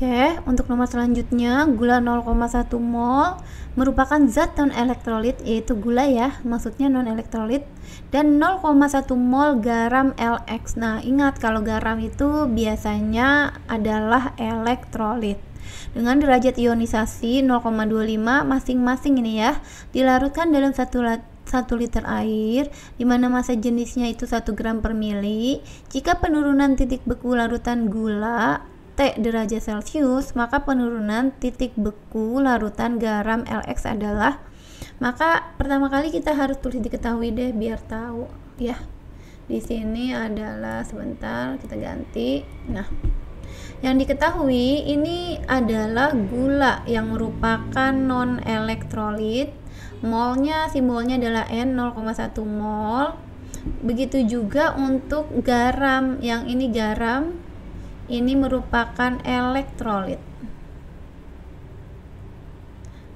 Oke, untuk nomor selanjutnya, gula 0,1 mol merupakan zat non-elektrolit, yaitu gula ya, maksudnya non-elektrolit, dan 0,1 mol garam LX. Nah, ingat kalau garam itu biasanya adalah elektrolit. Dengan derajat ionisasi 0,25 masing-masing ini ya, dilarutkan dalam 1 liter air, di mana massa jenisnya itu 1 gram per mili. Jika penurunan titik beku larutan gula T derajat Celcius, maka penurunan titik beku larutan garam LX adalah, maka pertama kali kita harus tulis diketahui deh biar tahu ya. Di sini adalah, sebentar kita ganti. Nah, yang diketahui ini adalah gula yang merupakan non elektrolit. Molnya, simbolnya adalah N, 0,1 mol. Begitu juga untuk garam, yang ini garam, ini merupakan elektrolit.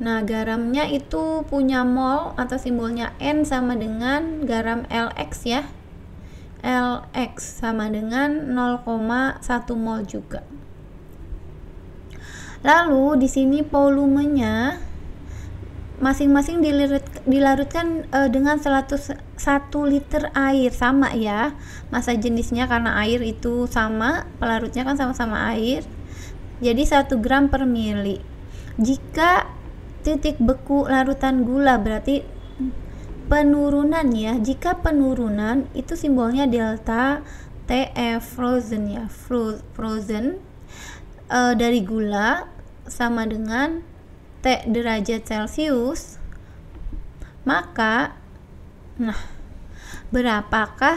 Nah, garamnya itu punya mol atau simbolnya N sama dengan garam LX ya. LX sama dengan 0,1 mol juga. Lalu di sini volumenya masing-masing dilarutkan dengan 101 liter air, sama ya, massa jenisnya karena air itu sama, pelarutnya kan sama-sama air, jadi 1 gram per mili. Jika titik beku larutan gula berarti penurunan ya, jika penurunan itu simbolnya delta TF frozen ya, frozen dari gula sama dengan T derajat Celcius, maka berapakah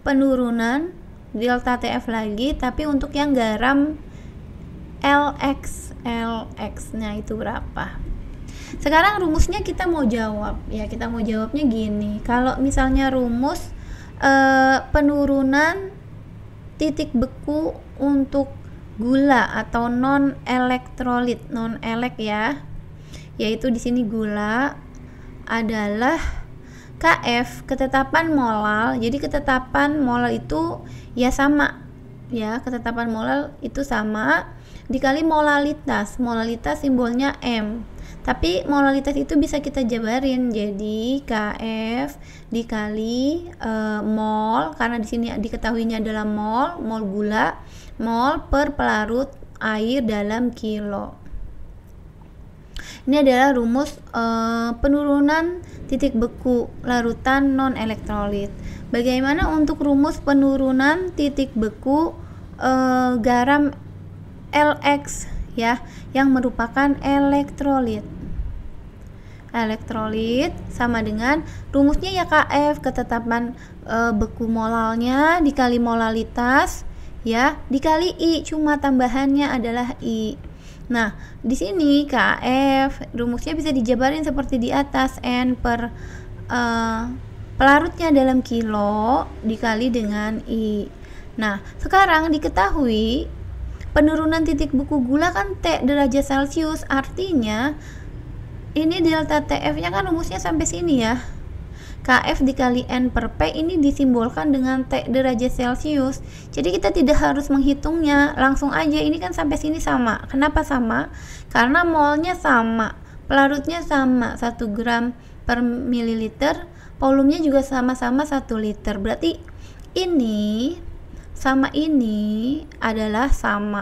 penurunan delta TF lagi, tapi untuk yang garam LX. Nah, itu berapa? Sekarang rumusnya kita mau jawab ya, kita mau jawabnya gini. Kalau misalnya rumus penurunan titik beku untuk gula atau non elektrolit, non elek ya, yaitu di sini gula adalah KF, ketetapan molal. Jadi ketetapan molal itu ya sama ya, ketetapan molal itu sama dikali molalitas. Molalitas simbolnya M. Tapi molalitas itu bisa kita jabarin, jadi KF dikali mol, karena di sini diketahuinya adalah mol gula, mol per pelarut air dalam kilo. Ini adalah rumus penurunan titik beku larutan non elektrolit. Bagaimana untuk rumus penurunan titik beku garam LX ya, yang merupakan elektrolit. Elektrolit sama dengan rumusnya ya KF, ketetapan beku molalnya dikali molalitas ya, dikali I, cuma tambahannya adalah I. Nah, di sini KF rumusnya bisa dijabarin seperti di atas, N per pelarutnya dalam kilo dikali dengan I. Nah, sekarang diketahui penurunan titik beku gula kan T derajat Celcius, artinya ini delta TF-nya kan rumusnya sampai sini ya. KF dikali N per P ini disimbolkan dengan T derajat Celcius. Jadi kita tidak harus menghitungnya, langsung aja, ini kan sampai sini sama. Kenapa sama? Karena molnya sama, pelarutnya sama, 1 gram per mililiter, volumenya juga sama-sama 1 liter. Berarti ini sama ini adalah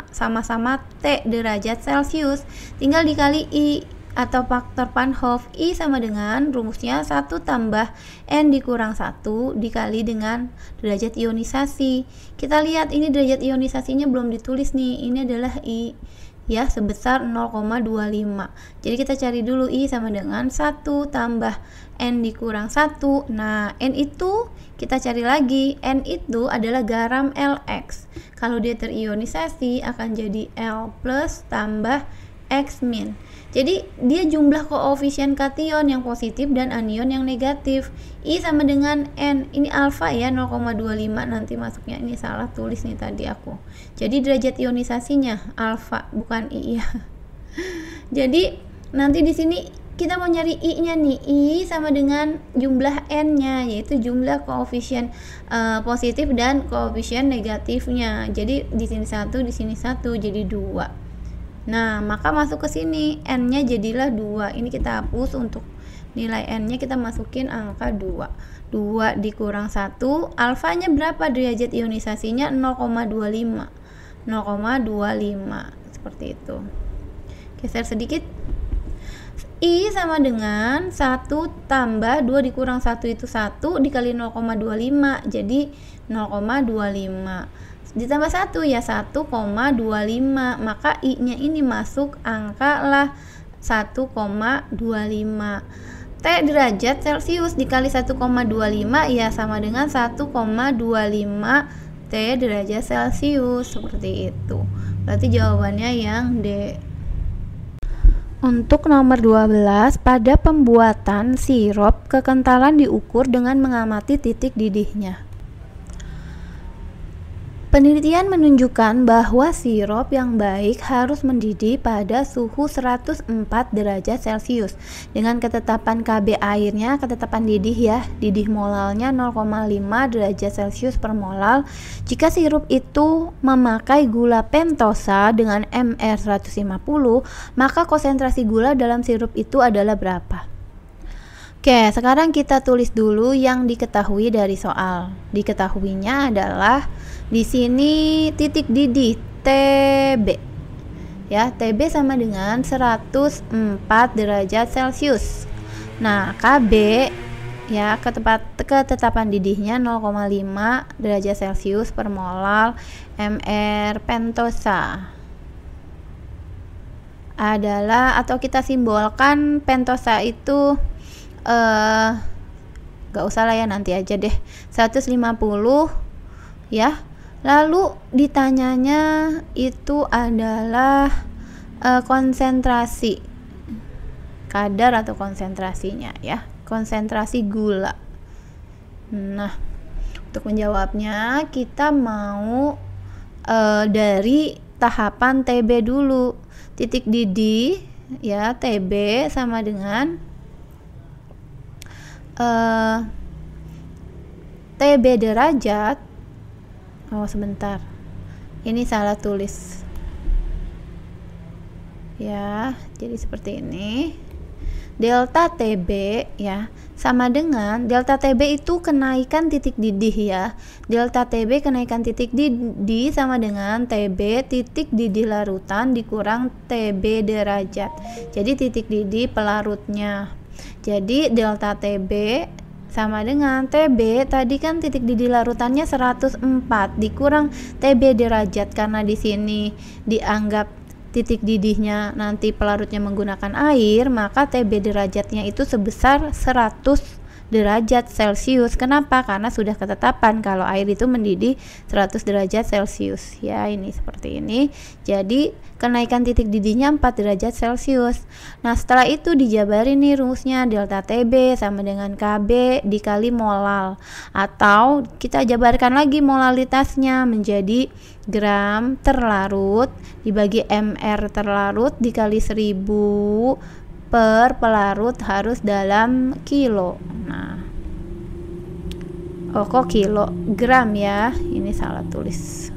sama-sama T derajat Celcius. Tinggal dikali I atau faktor Van Hoff. I sama dengan rumusnya 1 tambah N dikurang 1 dikali dengan derajat ionisasi. Kita lihat ini derajat ionisasinya belum ditulis nih, ini adalah I ya, sebesar 0,25. Jadi kita cari dulu I sama dengan 1 tambah N dikurang 1. Nah, N itu kita cari lagi, N itu adalah garam LX. Kalau dia terionisasi akan jadi L plus tambah X min. Jadi dia jumlah koefisien kation yang positif dan anion yang negatif. I sama dengan N, ini alfa ya, 0,25 nanti masuknya, ini salah tulis nih tadi aku. Jadi derajat ionisasinya alfa bukan I ya. Jadi nanti di sini kita mau nyari I-nya nih. I sama dengan jumlah N-nya, yaitu jumlah koefisien positif dan koefisien negatifnya. Jadi di sini 1, di sini 1, jadi 2. Nah, maka masuk ke sini, N-nya jadilah 2. Ini kita hapus, untuk nilai N-nya kita masukin angka 2. 2 dikurang 1, alfanya berapa derajat ionisasinya? 0,25. 0,25. Seperti itu. Geser sedikit. I sama dengan 1 tambah 2 dikurang 1 itu 1 dikali 0,25, jadi 0,25 ditambah 1 ya 1,25, maka I nya ini masuk angka lah 1,25. T derajat Celcius dikali 1,25 ya sama dengan 1,25 T derajat Celcius, seperti itu. Berarti jawabannya yang D. Untuk nomor 12, pada pembuatan sirup, kekentalan diukur dengan mengamati titik didihnya. Penelitian menunjukkan bahwa sirup yang baik harus mendidih pada suhu 104 derajat Celcius dengan ketetapan Kb airnya, ketetapan didih ya, didih molalnya 0,5 derajat Celcius per molal. Jika sirup itu memakai gula pentosa dengan Mr 150, maka konsentrasi gula dalam sirup itu adalah berapa? Oke, sekarang kita tulis dulu yang diketahui dari soal. Diketahuinya adalah di sini titik didih TB. Ya, TB sama dengan 104 derajat Celcius. Nah, KB ya, ketetapan didihnya 0,5 derajat Celcius per molal Mr pentosa. Adalah, atau kita simbolkan pentosa itu gak usah lah ya, nanti aja deh, 150 ya. Lalu ditanyanya itu adalah konsentrasi, kadar atau konsentrasinya ya, konsentrasi gula. Nah, untuk menjawabnya kita mau dari tahapan TB dulu. Titik didih ya, TB sama dengan TB derajat. Oh sebentar, ini salah tulis ya, jadi seperti ini. Delta TB ya sama dengan delta TB itu kenaikan titik didih ya. Delta TB kenaikan titik didih sama dengan TB titik didih larutan dikurang TB derajat. Jadi titik didih pelarutnya. Jadi delta TB sama dengan TB, tadi kan titik didih larutannya 104 dikurang TB derajat, karena di sini dianggap titik didihnya nanti pelarutnya menggunakan air, maka TB derajatnya itu sebesar 100 derajat Celcius. Kenapa? Karena sudah ketetapan kalau air itu mendidih 100 derajat Celcius ya, ini seperti ini. Jadi kenaikan titik didihnya 4 derajat Celcius. Nah, setelah itu dijabarin nih rumusnya, delta TB sama dengan KB dikali molal, atau kita jabarkan lagi molalitasnya menjadi gram terlarut dibagi MR terlarut dikali 1000 per pelarut harus dalam kilo. Nah, oh kok kilogram ya, ini salah tulis,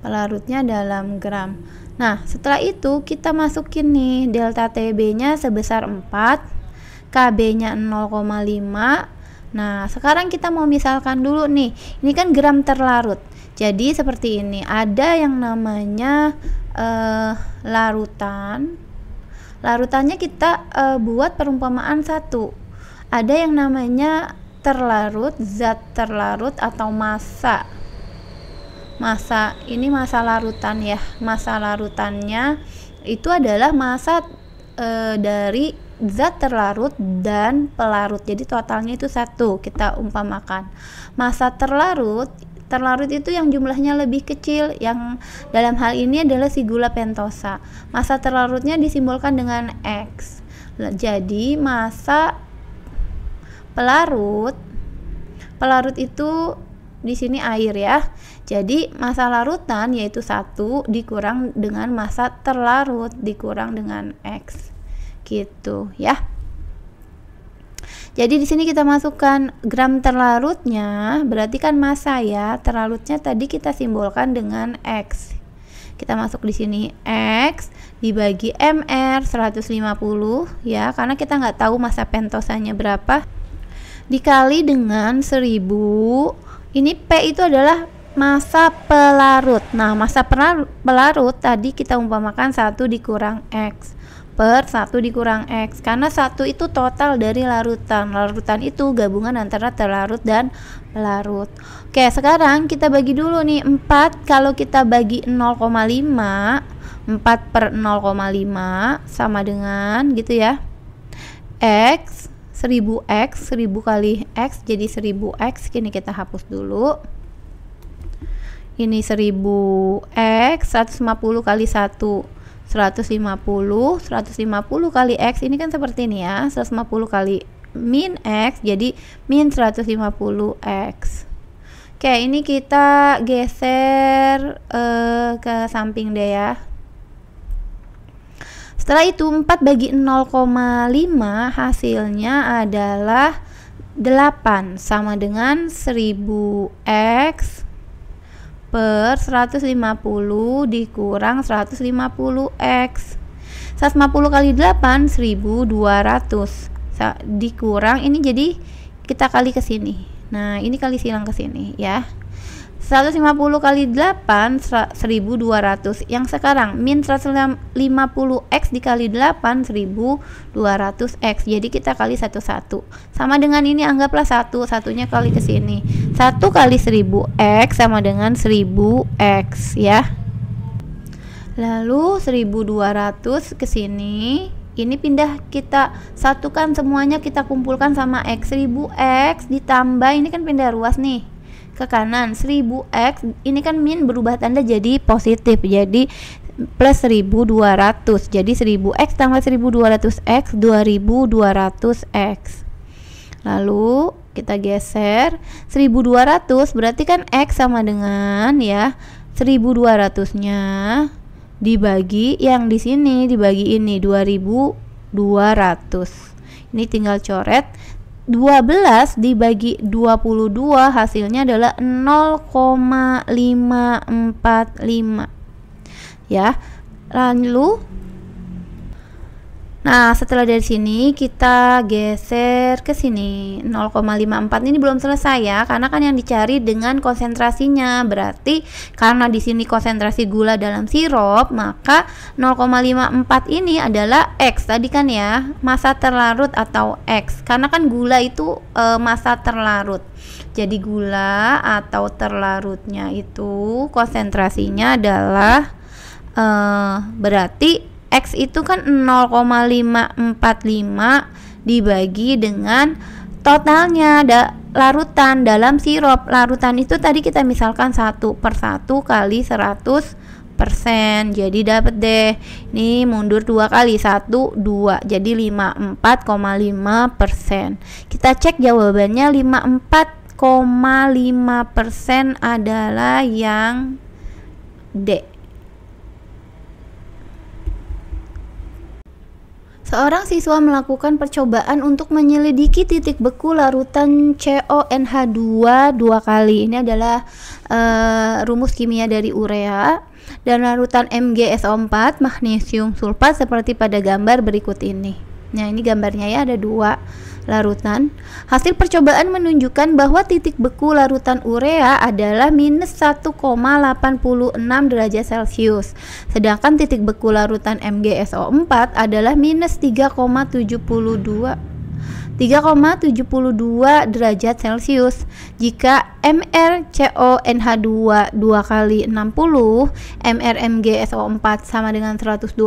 pelarutnya dalam gram. Nah, setelah itu kita masukin nih delta TB nya sebesar 4, KB nya 0,5. Nah, sekarang kita mau misalkan dulu nih, ini kan gram terlarut, jadi seperti ini, ada yang namanya larutannya kita buat perumpamaan 1. Ada yang namanya terlarut, zat terlarut atau massa. Ini massa larutan ya. Massa larutannya itu adalah massa dari zat terlarut dan pelarut. Jadi totalnya itu 1, kita umpamakan. Massa terlarut itu yang jumlahnya lebih kecil, yang dalam hal ini adalah si gula pentosa. Massa terlarutnya disimbolkan dengan X. Jadi massa pelarut itu di sini air ya. Jadi massa larutan yaitu 1 dikurang dengan massa terlarut dikurang dengan X. gitu ya. Jadi di sini kita masukkan gram terlarutnya, berarti kan massa ya. Terlarutnya tadi kita simbolkan dengan X. Kita masuk di sini X dibagi MR 150 ya, karena kita nggak tahu massa pentosanya berapa. Dikali dengan 1000. Ini P itu adalah massa pelarut. Nah, massa pelarut tadi kita umpamakan 1 dikurang X per 1 dikurang X, karena 1 itu total dari larutan. Larutan itu gabungan antara terlarut dan pelarut. Oke, sekarang kita bagi dulu nih. 4 kalau kita bagi 0,5, 4 per 0,5 sama dengan gitu ya, X 1000X, 1000 kali X jadi 1000X. Kini kita hapus dulu. Ini 1000X, 150 kali 1 150, 150 kali X, ini kan seperti ini ya, 150 kali min X, jadi min 150X. Oke, ini kita geser ke samping deh ya. Setelah itu 4 bagi 0,5 hasilnya adalah 8 sama dengan 1000X per 150 dikurang 150X. 150 kali 8 1200 dikurang ini, jadi kita kali ke sini. Nah, ini kali silang ke sini ya. 150 kali 8 1200. Yang sekarang min 150X dikali 8 1200X. Jadi kita kali 1 sama dengan ini, anggaplah 1, satunya kali ke sini. 1 kali 1000X sama dengan 1000X ya. Lalu 1200 ke sini. Ini pindah, kita satukan semuanya, kita kumpulkan sama X. 1000X ditambah ini kan pindah ruas nih ke kanan, 1000X ini kan min berubah tanda jadi positif, jadi plus 1200, jadi 1000X tambah 1200X 2200X. Lalu kita geser 1200, berarti kan X sama dengan ya 1200 nya dibagi yang di sini, dibagi ini 2200. Ini tinggal coret 12 dibagi 22 hasilnya adalah 0,545 ya. Lalu nah, setelah dari sini kita geser ke sini 0,54. Ini belum selesai ya, karena kan yang dicari dengan konsentrasinya. Berarti karena di sini konsentrasi gula dalam sirup, maka 0,54 ini adalah X tadi kan ya, massa terlarut atau X. Karena kan gula itu massa terlarut. Jadi gula atau terlarutnya itu konsentrasinya adalah berarti X itu kan 0,545 dibagi dengan totalnya larutan dalam sirup. Larutan itu tadi kita misalkan 1 per 1 kali 100%. Jadi dapat deh, ini mundur 2 kali 1 2, jadi 54,5%. Kita cek jawabannya, 54,5% adalah yang D. Seorang siswa melakukan percobaan untuk menyelidiki titik beku larutan CONH2 2 kali. Ini adalah rumus kimia dari urea dan larutan MgSO4 magnesium sulfat seperti pada gambar berikut ini. Nah, ini gambarnya ya, ada 2 larutan. Hasil percobaan menunjukkan bahwa titik beku larutan urea adalah minus 1,86 derajat Celcius, sedangkan titik beku larutan MgSO4 adalah minus 3,72 derajat Celcius. Jika MrCONH2 2 kali 60, MrMgSO4 sama dengan 120,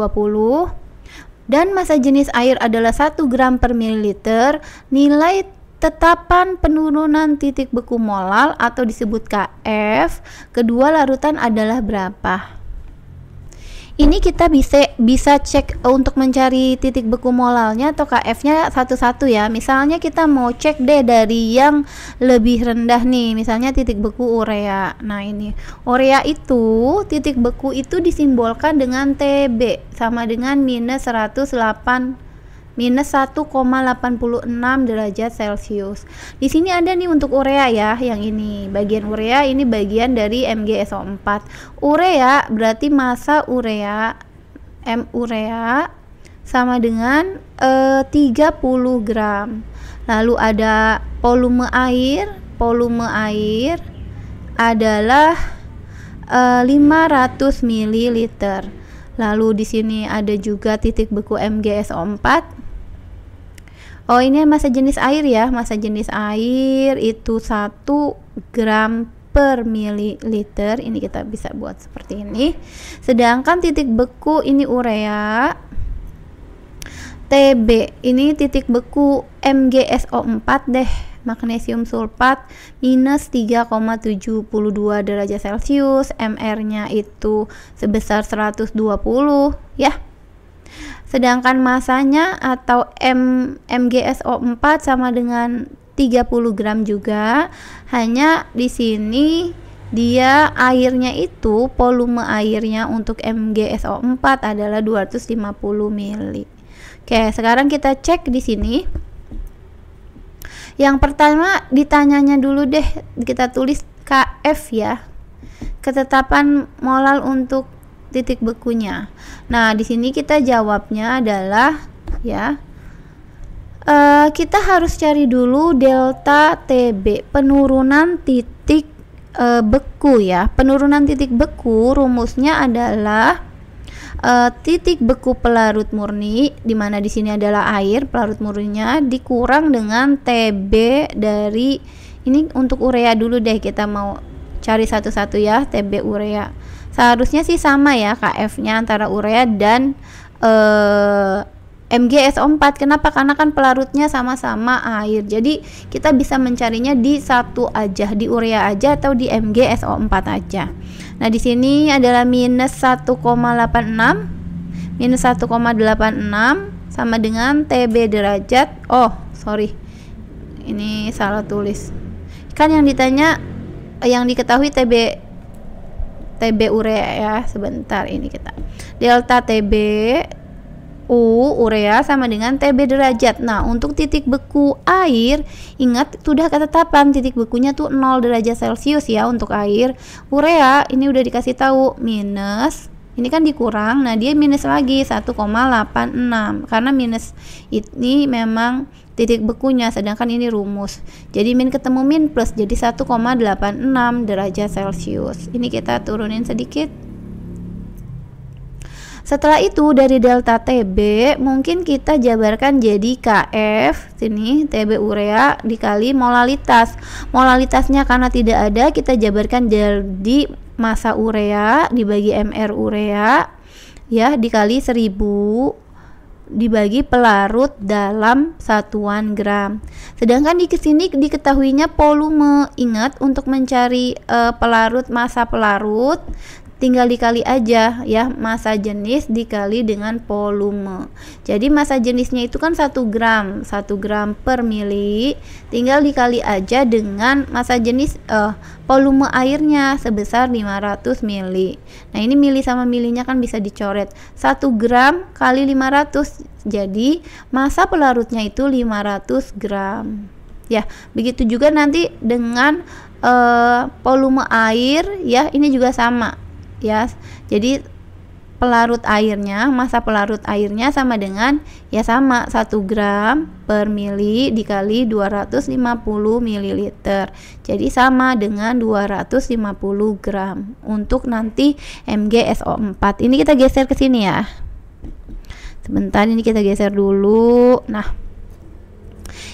dan massa jenis air adalah 1 gram per mililiter, nilai tetapan penurunan titik beku molal atau disebut KF kedua larutan adalah berapa? Ini kita bisa cek untuk mencari titik beku molalnya atau KF-nya satu-satu ya. Misalnya kita mau cek deh dari yang lebih rendah nih, misalnya titik beku urea. Nah, ini urea itu titik beku itu disimbolkan dengan TB sama dengan minus 108 minus 1,86 derajat Celcius. Di sini ada nih untuk urea ya, yang ini bagian urea, ini bagian dari MgSO4. Urea berarti massa urea M urea sama dengan 30 gram. Lalu ada volume air adalah 500 ml. Lalu di sini ada juga titik beku MgSO4. Oh, ini massa jenis air ya. Massa jenis air itu 1 gram per mililiter. Ini kita bisa buat seperti ini. Sedangkan titik beku ini urea. Tb ini titik beku MgSO4 deh, magnesium sulfat, minus 3,72 derajat Celcius. Mr-nya itu sebesar 120 ya. Sedangkan masanya atau MgSO4 sama dengan 30 gram juga. Hanya di sini dia airnya itu, volume airnya untuk MgSO4 adalah 250 ml. Oke, sekarang kita cek di sini. Yang pertama ditanyanya dulu deh, kita tulis Kf ya. Ketetapan molal untuk titik bekunya. Nah, di sini kita jawabnya adalah ya, kita harus cari dulu delta Tb, penurunan titik beku ya. Penurunan titik beku rumusnya adalah titik beku pelarut murni, di mana di sini adalah air, pelarut murninya dikurang dengan Tb dari ini. Untuk urea dulu deh, kita mau cari satu-satu ya. Tb urea seharusnya sih sama ya Kf-nya antara urea dan MgSO4. Kenapa? Karena kan pelarutnya sama-sama air, jadi kita bisa mencarinya di satu aja, di urea aja atau di MgSO4 aja. Nah, di sini adalah minus 1,86 sama dengan Tb derajat. Oh sorry, ini salah tulis, kan yang ditanya, yang diketahui Tb urea ya. Sebentar, ini kita delta Tb urea sama dengan Tb derajat. Nah, untuk titik beku air, ingat sudah ketetapan titik bekunya tuh 0 derajat Celcius ya untuk air. Urea ini udah dikasih tahu minus, ini kan dikurang, nah dia minus lagi 1,86 karena minus ini memang titik bekunya, sedangkan ini rumus. Jadi min ketemu min plus, jadi 1,86 derajat Celcius. Ini kita turunin sedikit. Setelah itu dari delta Tb mungkin kita jabarkan jadi Kf, sini Tb urea dikali molalitas. Molalitasnya karena tidak ada, kita jabarkan jadi massa urea dibagi Mr urea ya, dikali 1000 dibagi pelarut dalam satuan gram. Sedangkan di sini diketahuinya volume. Ingat, untuk mencari pelarut, massa pelarut, tinggal dikali aja ya, massa jenis dikali dengan volume. Jadi massa jenisnya itu kan 1 gram per mili, tinggal dikali aja dengan massa jenis volume airnya sebesar 500 mili. Nah, ini mili sama milinya kan bisa dicoret, 1 gram kali 500, jadi massa pelarutnya itu 500 gram ya. Begitu juga nanti dengan volume air ya, ini juga sama ya. Jadi pelarut airnya, massa pelarut airnya sama dengan ya, sama 1 gram per mili dikali 250 ml. Jadi sama dengan 250 gram untuk nanti MgSO4. Ini kita geser ke sini ya. Sebentar, ini kita geser dulu. Nah,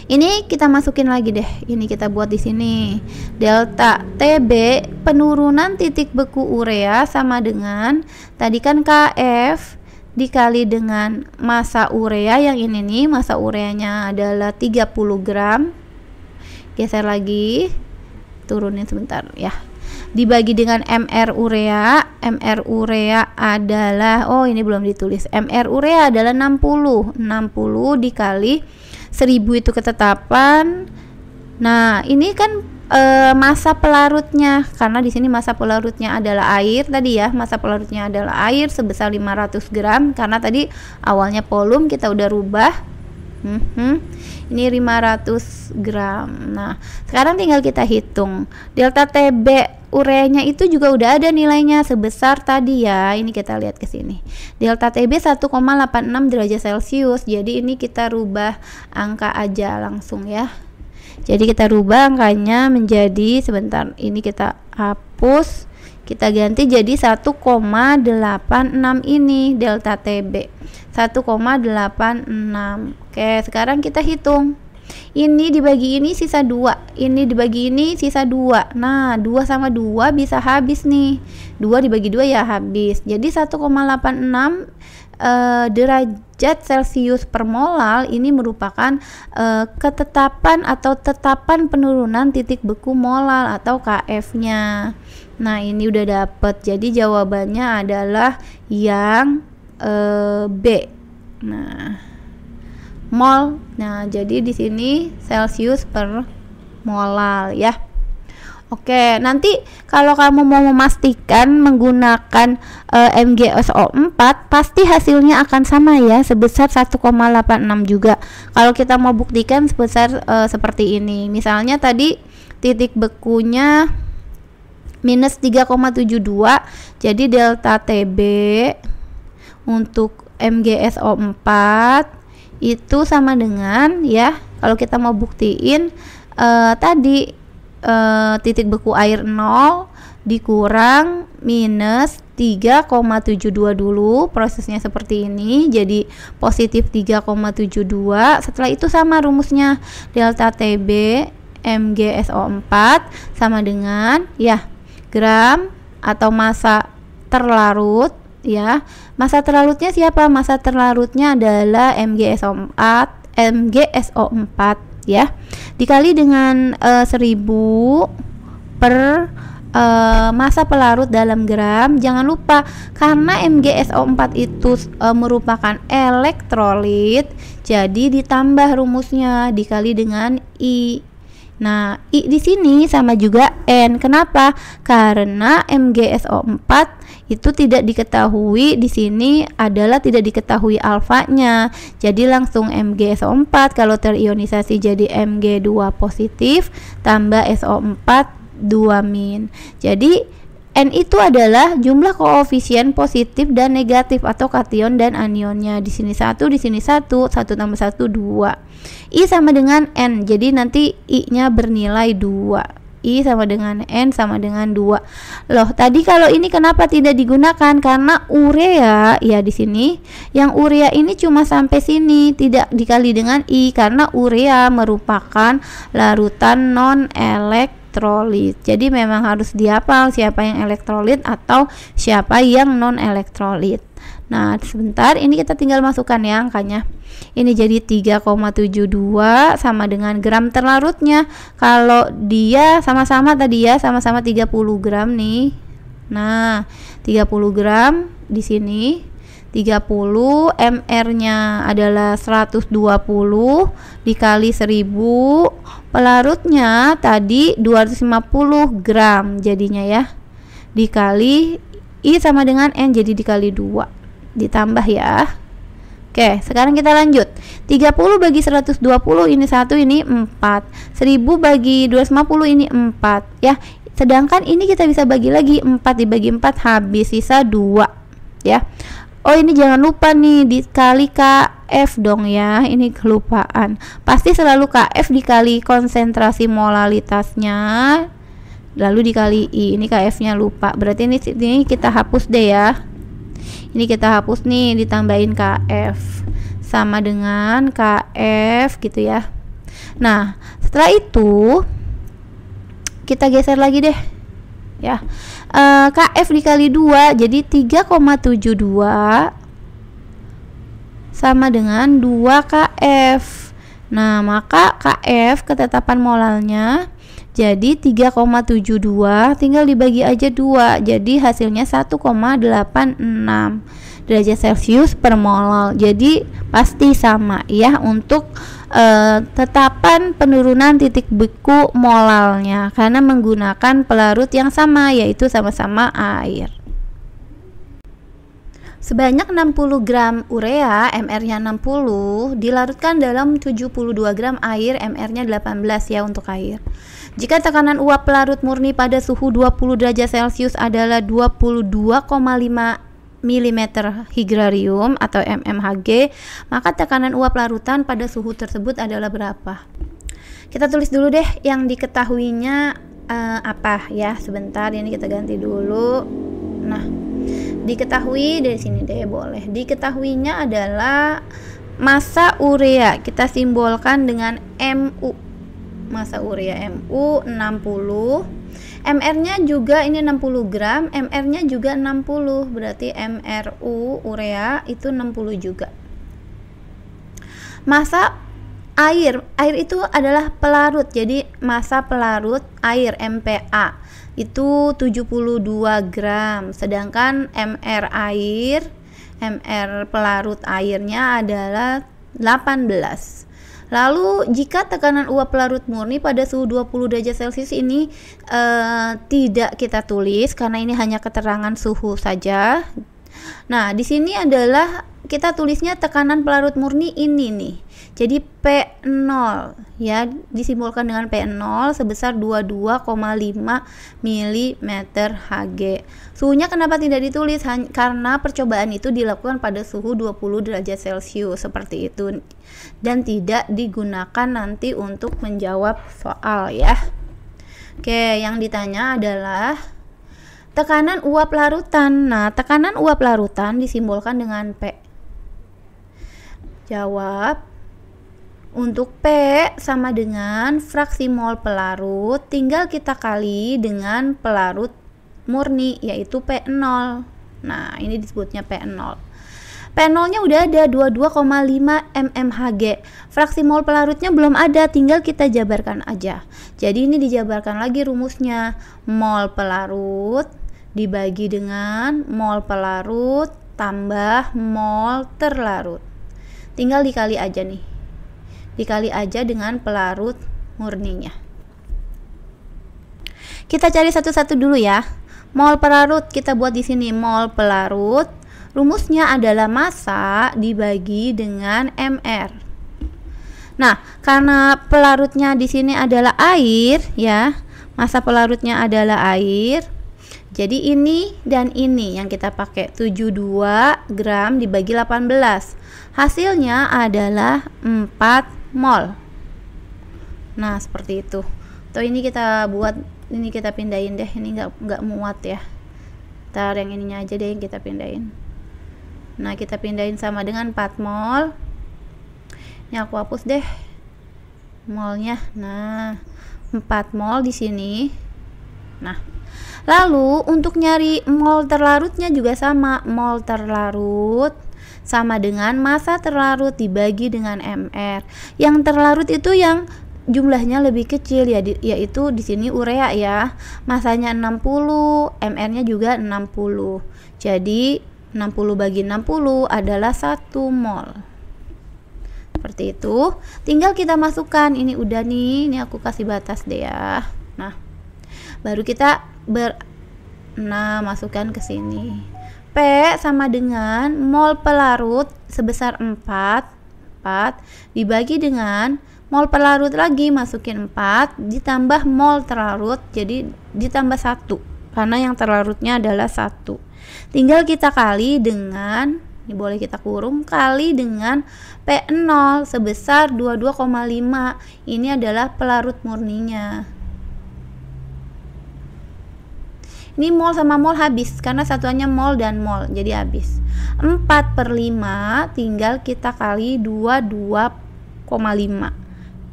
ini kita masukin lagi deh. Ini kita buat di sini. Delta Tb penurunan titik beku urea sama dengan tadi kan Kf dikali dengan massa urea yang ini nih. Massa ureanya adalah 30 gram. Geser lagi. Turunin sebentar ya. Dibagi dengan Mr urea. Mr urea adalah, oh ini belum ditulis. Mr urea adalah 60 dikali 1000 itu ketetapan. Nah, ini kan massa pelarutnya, karena di sini massa pelarutnya adalah air tadi ya. Massa pelarutnya adalah air sebesar 500 gram karena tadi awalnya volume kita udah rubah Ini 500 gram. Nah, sekarang tinggal kita hitung. Delta TB ureanya itu juga udah ada nilainya sebesar tadi ya. Ini kita lihat ke sini. Delta TB 1,86 derajat Celcius. Jadi ini kita rubah angka aja langsung ya. Jadi kita rubah angkanya menjadi, sebentar, ini kita hapus, kita ganti jadi 1,86 ini delta TB 1,86. Oke, sekarang kita hitung. Ini dibagi ini sisa 2, ini dibagi ini sisa 2. Nah, 2 sama 2 bisa habis nih. 2 dibagi 2 ya habis. Jadi 1,86 derajat Celcius per molal ini merupakan ketetapan atau tetapan penurunan titik beku molal atau KF-nya. Nah, ini udah dapet. Jadi jawabannya adalah yang B. Nah, mol. Nah, jadi di sini Celcius per molal ya. Oke, nanti kalau kamu mau memastikan menggunakan MgSO4 pasti hasilnya akan sama ya, sebesar 1,86 juga. Kalau kita mau buktikan sebesar seperti ini. Misalnya tadi titik bekunya minus 3,72, jadi delta TB untuk MgSO4 itu sama dengan ya, kalau kita mau buktiin tadi titik beku air 0 dikurang minus 3,72 dulu, prosesnya seperti ini, jadi positif 3,72. Setelah itu sama rumusnya, delta TB MgSO4 sama dengan ya gram atau massa terlarut ya. Massa terlarutnya siapa? Massa terlarutnya adalah MgSO4 ya, dikali dengan 1000 per massa pelarut dalam gram. Jangan lupa karena MgSO4 itu merupakan elektrolit, jadi ditambah rumusnya dikali dengan I. Nah, I di sini sama juga N. Kenapa? Karena MgSO4 itu tidak diketahui, di sini adalah tidak diketahui alfanya. Jadi langsung MgSO4 kalau terionisasi jadi Mg2 positif tambah SO4 2-. Jadi N itu adalah jumlah koefisien positif dan negatif atau kation dan anionnya. Di sini 1, di sini 1, 1 tambah 1 2. I sama dengan N, jadi nanti I-nya bernilai 2. I sama dengan N sama dengan 2. Loh, tadi kalau ini kenapa tidak digunakan? Karena urea ya di sini. Yang urea ini cuma sampai sini, tidak dikali dengan I karena urea merupakan larutan non elektrolit. Jadi memang harus dihafal siapa yang elektrolit atau siapa yang non elektrolit. Nah, sebentar, ini kita tinggal masukkan ya angkanya. Ini jadi 3,72 sama dengan gram terlarutnya. Kalau dia sama-sama tadi ya, sama-sama 30 gram nih. Nah, 30 gram di sini. 30 mR-nya adalah 120 dikali 1000. Pelarutnya tadi 250 gram jadinya ya. Dikali I sama dengan N, jadi dikali 2. Ditambah ya. Oke, sekarang kita lanjut. 30 bagi 120 ini 1, ini 4. 1000 bagi 250 ini 4 ya. Sedangkan ini kita bisa bagi lagi, 4 dibagi 4 habis, sisa 2 ya. Oh, ini jangan lupa nih dikali KF dong ya. Ini kelupaan. Pasti selalu KF dikali konsentrasi molalitasnya lalu dikali I. Ini KF-nya lupa. Berarti ini kita hapus deh ya. Ini kita hapus nih, ditambahin KF sama dengan KF gitu ya. Nah, setelah itu kita geser lagi deh ya. KF dikali 2 jadi 3,72 sama dengan 2 KF. Nah, maka KF ketetapan molalnya jadi 3,72, tinggal dibagi aja 2, jadi hasilnya 1,86 derajat Celcius per molal. Jadi pasti sama ya untuk tetapan penurunan titik beku molalnya karena menggunakan pelarut yang sama, yaitu sama-sama air. Sebanyak 60 gram urea, MR-nya 60, dilarutkan dalam 72 gram air, MR-nya 18 ya untuk air. Jika tekanan uap pelarut murni pada suhu 20 derajat Celcius adalah 22,5 mm higrarium atau mmHg, maka tekanan uap larutan pada suhu tersebut adalah berapa? Kita tulis dulu deh yang diketahuinya apa ya. Sebentar, ini kita ganti dulu. Nah, diketahui dari sini deh, boleh. Diketahuinya adalah massa urea, kita simbolkan dengan Mu. Massa urea Mu 60. MR-nya juga ini 60 gram, MR-nya juga 60, berarti MRU urea itu 60 juga. Massa air itu adalah pelarut, jadi massa pelarut air MPa itu 72 gram, sedangkan MR pelarut airnya adalah 18. Lalu jika tekanan uap pelarut murni pada suhu 20 derajat Celcius ini tidak kita tulis karena ini hanya keterangan suhu saja. Nah, di sini adalah kita tulisnya tekanan pelarut murni ini nih. Jadi P0 ya, disimbolkan dengan P0 sebesar 22,5 mm Hg. Suhunya kenapa tidak ditulis? Karena percobaan itu dilakukan pada suhu 20 derajat Celcius seperti itu dan tidak digunakan nanti untuk menjawab soal ya. Oke, yang ditanya adalah tekanan uap larutan. Nah, tekanan uap larutan disimbolkan dengan P. Jawab. Untuk P sama dengan fraksi mol pelarut, tinggal kita kali dengan pelarut murni, yaitu P0. Nah, ini disebutnya P0. P0-nya udah ada 22,5 mmHg. Fraksi mol pelarutnya belum ada, tinggal kita jabarkan aja. Jadi ini dijabarkan lagi rumusnya. Mol pelarut dibagi dengan mol pelarut tambah mol terlarut. Tinggal dikali aja nih. Dikali aja dengan pelarut murninya. Kita cari satu-satu dulu ya. Mol pelarut kita buat di sini, mol pelarut. Rumusnya adalah massa dibagi dengan MR. Nah, karena pelarutnya di sini adalah air ya. Massa pelarutnya adalah air. Jadi ini dan ini yang kita pakai, 72 gram dibagi 18. Hasilnya adalah 4 mol. Nah, seperti itu. Atau ini kita buat, ini kita pindahin deh, ini nggak muat ya. Ntar yang ininya aja deh yang kita pindahin. Nah, kita pindahin sama dengan 4 mol. Ini aku hapus deh molnya. Nah, 4 mol di sini. Nah, lalu untuk nyari mol terlarutnya juga sama. Mol terlarut sama dengan massa terlarut dibagi dengan MR. Yang terlarut itu yang jumlahnya lebih kecil ya, yaitu di sini urea ya. Massanya 60, MR-nya juga 60. Jadi 60 bagi 60 adalah 1 mol. Seperti itu. Tinggal kita masukkan. Ini udah nih, ini aku kasih batas deh ya. Nah, baru kita masukkan ke sini. P sama dengan mol pelarut sebesar 4 dibagi dengan mol pelarut lagi, masukin 4 ditambah mol terlarut, jadi ditambah 1 karena yang terlarutnya adalah 1. Tinggal kita kali dengan, ini boleh kita kurung, kali dengan P0 sebesar 22,5. Ini adalah pelarut murninya. Ini mol sama mol habis karena satuannya mol dan mol, jadi habis. 4/5 tinggal kita kali 22,5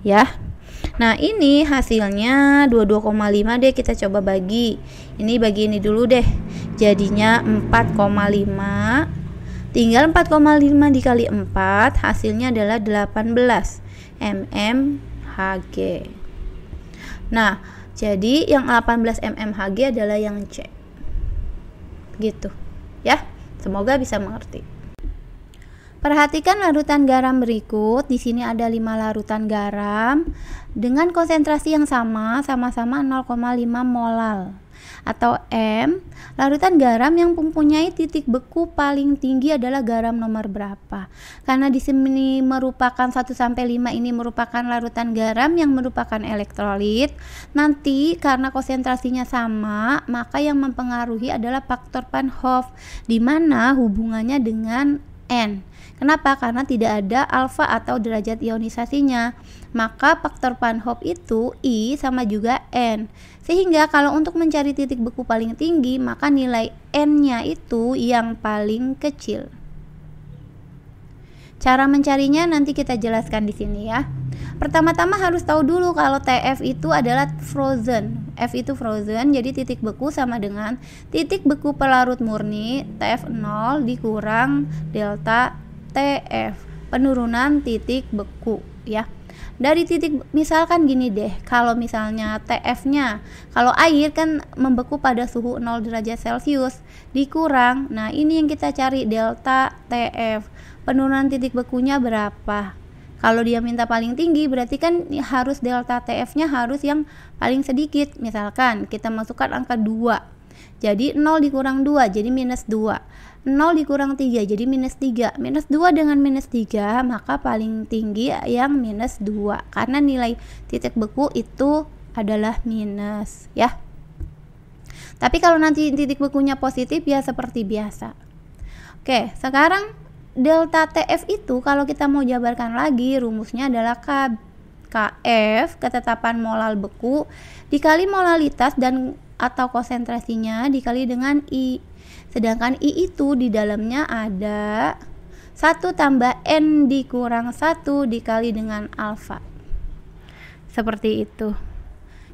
ya. Nah, ini hasilnya 22,5 deh, kita coba bagi. Ini bagi ini dulu deh. Jadinya 4,5. Tinggal 4,5 dikali 4, hasilnya adalah 18 mmHg. Nah, jadi yang 18 mmHg adalah yang C. Gitu ya. Semoga bisa mengerti. Perhatikan larutan garam berikut. Di sini ada 5 larutan garam dengan konsentrasi yang sama-sama 0,5 molal. atau M, larutan garam yang mempunyai titik beku paling tinggi adalah garam nomor berapa? Karena di sini merupakan 1 sampai 5 ini merupakan larutan garam yang merupakan elektrolit. Nanti karena konsentrasinya sama, maka yang mempengaruhi adalah faktor Van Hoff, di mana hubungannya dengan N. Kenapa? Karena tidak ada alfa atau derajat ionisasinya. Maka faktor Van Hoff itu I sama juga N. Sehingga kalau untuk mencari titik beku paling tinggi, maka nilai N-nya itu yang paling kecil. Cara mencarinya nanti kita jelaskan di sini ya. Pertama-tama harus tahu dulu kalau TF itu adalah frozen. F itu frozen, jadi titik beku sama dengan titik beku pelarut murni TF0 dikurang delta TF, penurunan titik beku ya. Dari titik, misalkan gini deh, kalau misalnya TF-nya, kalau air kan membeku pada suhu 0 derajat Celcius dikurang, nah ini yang kita cari delta TF, penurunan titik bekunya berapa. Kalau dia minta paling tinggi, berarti kan harus delta TF-nya harus yang paling sedikit. Misalkan kita masukkan angka 2, jadi 0 dikurang 2 jadi minus 2, 0 dikurang 3 jadi minus 3, minus 2 dengan minus 3, maka paling tinggi yang minus 2 karena nilai titik beku itu adalah minus ya. Tapi kalau nanti titik bekunya positif ya seperti biasa. Oke, sekarang delta TF itu kalau kita mau jabarkan lagi, rumusnya adalah KF, ketetapan molal beku, dikali molalitas dan atau konsentrasinya dikali dengan I. Sedangkan I itu di dalamnya ada 1 tambah N dikurang 1 dikali dengan alfa. Seperti itu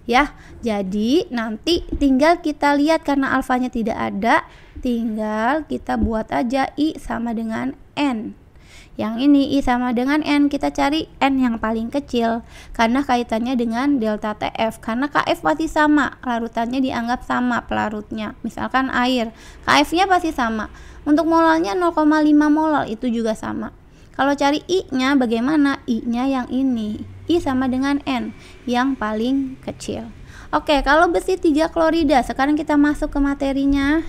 ya. Jadi nanti tinggal kita lihat, karena alfanya tidak ada, tinggal kita buat aja I sama dengan N. Yang ini I sama dengan N, kita cari N yang paling kecil karena kaitannya dengan delta TF. Karena KF pasti sama, larutannya dianggap sama pelarutnya. Misalkan air, KF-nya pasti sama. Untuk molalnya 0,5 molal itu juga sama. Kalau cari I-nya bagaimana? I-nya yang ini, I sama dengan N yang paling kecil. Oke, kalau besi 3 klorida, sekarang kita masuk ke materinya.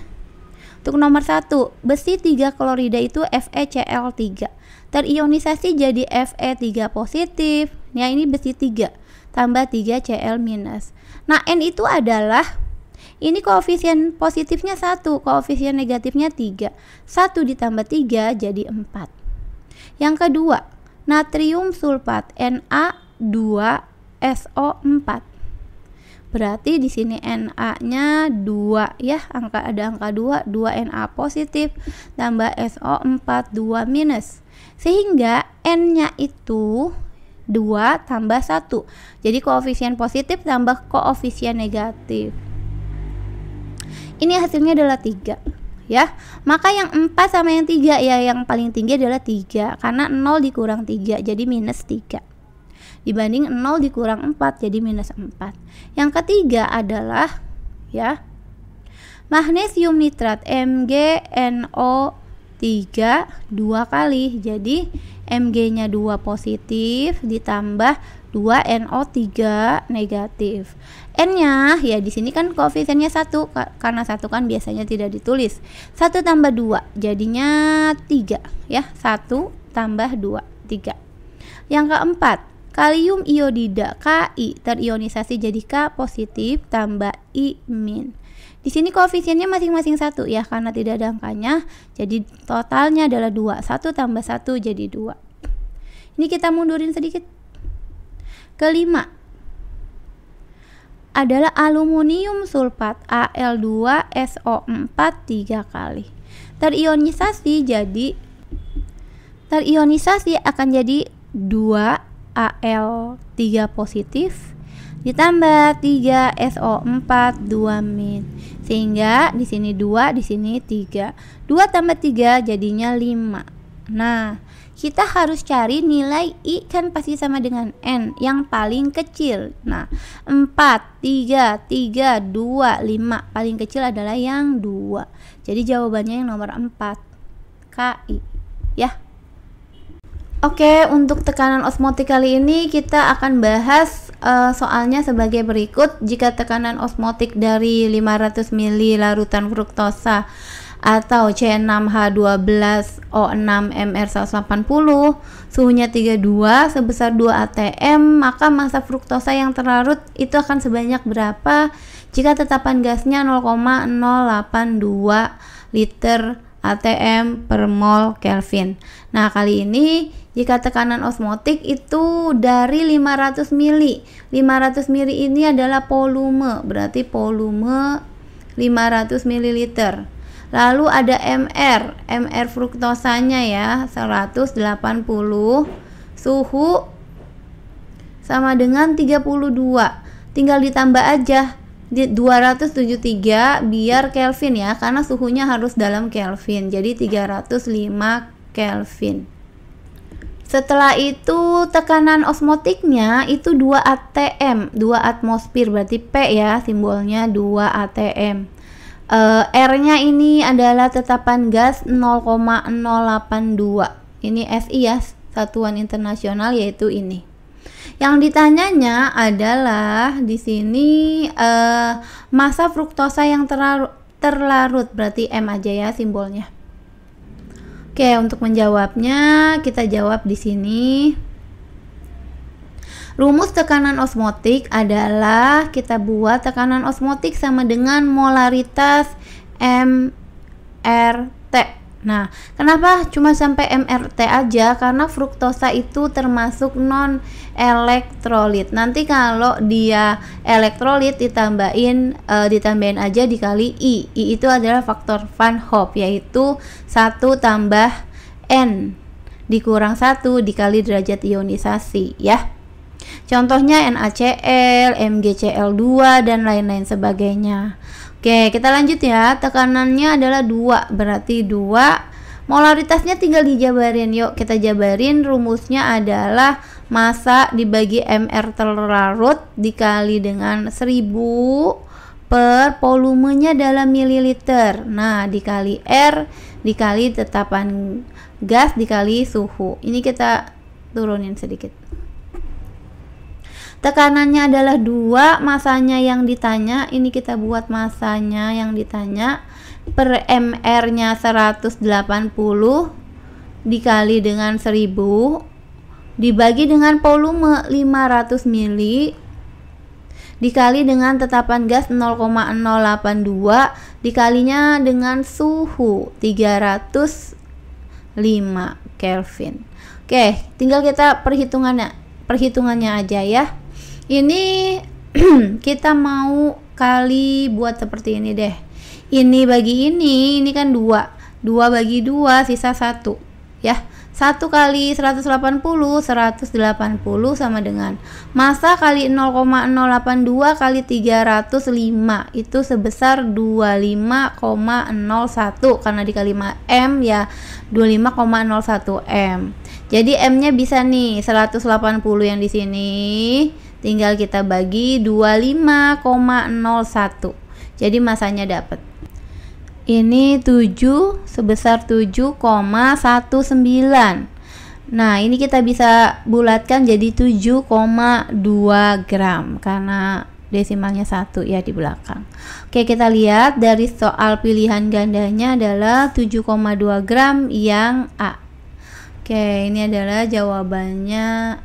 Untuk nomor 1, besi 3 klorida itu FeCl3. Terionisasi jadi Fe3 positif. Ya, ini besi 3 tambah 3 Cl minus. Nah, N itu adalah, ini koefisien positifnya 1, koefisien negatifnya 3. 1 ditambah 3 jadi 4. Yang kedua, natrium sulfat Na2SO4. Berarti di sini Na-nya 2 ya, ada angka 2, 2 Na positif tambah SO4 2 minus. Sehingga N-nya itu 2 tambah 1. Jadi koefisien positif tambah koefisien negatif. Ini hasilnya adalah 3 ya. Maka yang 4 sama yang 3 ya, yang paling tinggi adalah 3 karena 0 dikurang 3 jadi minus 3. Dibanding 0 dikurang 4 jadi minus 4. Yang ketiga adalah ya magnesium nitrat MgNO3 2 kali. Jadi Mg-nya 2 positif ditambah 2 NO3 negatif. N-nya ya di sini kan koefisiennya 1 karena 1 kan biasanya tidak ditulis. 1 tambah 2 jadinya 3 ya. 1 tambah 2 3. Yang keempat, kalium iodida Ki terionisasi jadi K positif tambah I min. Di sini koefisiennya masing-masing 1 ya karena tidak ada angkanya. Jadi totalnya adalah 2. 1 tambah 1 jadi 2. Ini kita mundurin sedikit. Kelima adalah aluminium sulfat Al2SO4 3 kali. Terionisasi akan jadi 2 Al3 positif ditambah 3 SO4 2 min. Sehingga di sini 2, di sini 3. 2 tambah 3 jadinya 5. Nah, kita harus cari nilai I kan pasti sama dengan N yang paling kecil. Nah, 4, 3, 3, 2, 5. Paling kecil adalah yang 2. Jadi jawabannya yang nomor 4. KI. Ya. Oke, untuk tekanan osmotik kali ini kita akan bahas soalnya sebagai berikut. Jika tekanan osmotik dari 500 ml larutan fruktosa atau C6H12O6 suhunya 32 sebesar 2 atm, maka massa fruktosa yang terlarut itu akan sebanyak berapa jika tetapan gasnya 0,082 liter atm per mol Kelvin. Nah, kali ini jika tekanan osmotik itu dari 500 ml. 500 ml ini adalah volume, berarti volume 500 ml. Lalu ada MR fruktosanya ya, 180, suhu sama dengan 32. Tinggal ditambah aja 273 biar Kelvin ya, karena suhunya harus dalam Kelvin. Jadi 305 Kelvin. Setelah itu tekanan osmotiknya itu 2 atm, 2 atmosfer, berarti P ya simbolnya 2 atm. R-nya ini adalah tetapan gas 0,082. Ini SI ya, satuan internasional, yaitu ini. Yang ditanyanya adalah di sini massa fruktosa yang terlarut, berarti M aja ya simbolnya. Oke, untuk menjawabnya kita jawab di sini. Rumus tekanan osmotik adalah kita buat tekanan osmotik sama dengan molaritas MRT. Nah, kenapa cuma sampai MRT aja? Karena fruktosa itu termasuk non elektrolit. Nanti kalau dia elektrolit ditambahin aja dikali I. I itu adalah faktor Van Hoff, yaitu 1 tambah N dikurang 1 dikali derajat ionisasi ya. Contohnya NaCl, MgCl2 dan lain-lain sebagainya. Oke, kita lanjut ya. Tekanannya adalah 2, berarti 2. Molaritasnya tinggal dijabarin. Yuk, kita jabarin. Rumusnya adalah massa dibagi MR terlarut dikali dengan 1000 per volumenya dalam mililiter. Nah, dikali R dikali tetapan gas dikali suhu. Ini kita turunin sedikit. Tekanannya adalah 2, masanya yang ditanya, ini kita buat masanya yang ditanya, per MR-nya 180 dikali dengan 1000 dibagi dengan volume 500 ml dikali dengan tetapan gas 0,082 dikalinya dengan suhu 305 Kelvin. Oke, tinggal kita perhitungannya aja ya. Ini kita mau kali buat seperti ini deh. Ini bagi ini kan 2 bagi 2 sisa 1 ya. 1 kali 180 sama dengan massa kali 0,082 kali 305 itu sebesar 25,01 karena dikali M ya 25,01 M. Jadi M-nya bisa nih 180 yang di sini tinggal kita bagi 25,01. Jadi masanya dapat. Ini 7 sebesar 7,19. Nah, ini kita bisa bulatkan jadi 7,2 gram karena desimalnya 1 ya di belakang. Oke, kita lihat dari soal pilihan gandanya adalah 7,2 gram yang A. Oke, ini adalah jawabannya